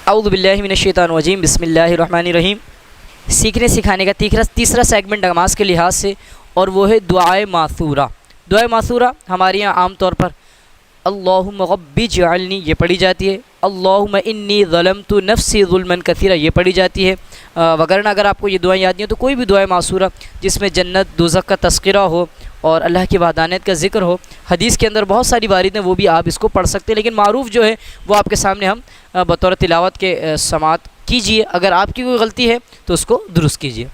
اعوذ باللہ من الشیطان الرجیم، بسم اللہ الرحمن الرحیم۔ سیکھنے سکھانے کا تیسرا سیگمنٹ نماز کے لحاظ سے، اور وہ ہے دعائے معصورہ۔ دعائے معصورہ ہمارے یہاں عام طور پر اللہم ربی اجعلنی یہ پڑھی جاتی ہے، اللہم انی ظلمت نفسی ظلما کثیرا یہ پڑھی جاتی ہے۔ وگرنہ اگر آپ کو یہ دعائیں یاد نہیں ہو تو کوئی بھی دعائے معصورہ جس میں جنت دوزخ کا تذکرہ ہو اور اللہ کی وحدانیت کا ذکر ہو، حدیث کے اندر بہت ساری وارد ہیں، وہ بھی آپ اس کو پڑھ سکتے ہیں، لیکن معروف جو ہے وہ آپ کے سامنے ہم بطور تلاوت کے سماعت کیجئے۔ اگر آپ کی کوئی غلطی ہے تو اس کو درست کیجئے۔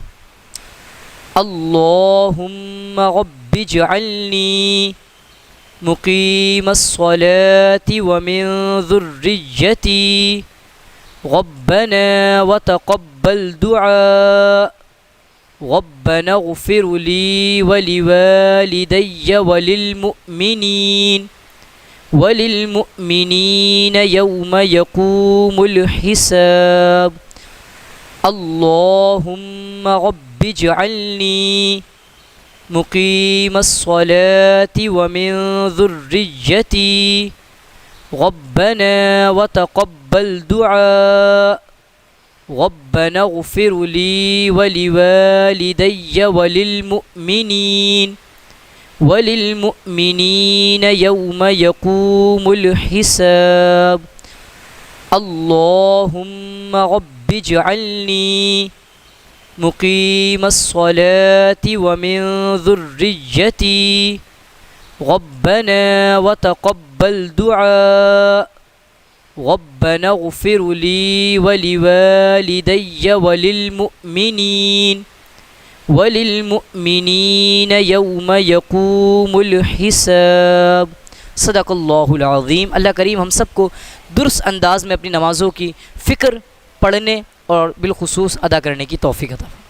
اللہم رب اجعلنی مقیم الصلاة ومن ذریتی ربنا وتقبل دعاء ربنا اغفر لی ولوالدی وللمؤمنین یوم یقوم الحساب۔ اللہم رب اجعلنی مقیم الصلاة ومن ذریتی ربنا وتقبل دعاء ربنا اغفر لی ولوالدی وللمؤمنین یوم یقوم الحساب۔ اللہم رب اجعلنی مقیم الصلاة ومن ذریتی ربنا وتقبل دعاء ربنا اغفر لی ولوالدی وللمؤمنین یوم یقوم الحساب۔ صدق اللہ العظیم۔ اللہ کریم ہم سب کو درست انداز میں اپنی نمازوں کی فکر، پڑھنے اور بالخصوص ادا کرنے کی توفیق عطا فرمائے۔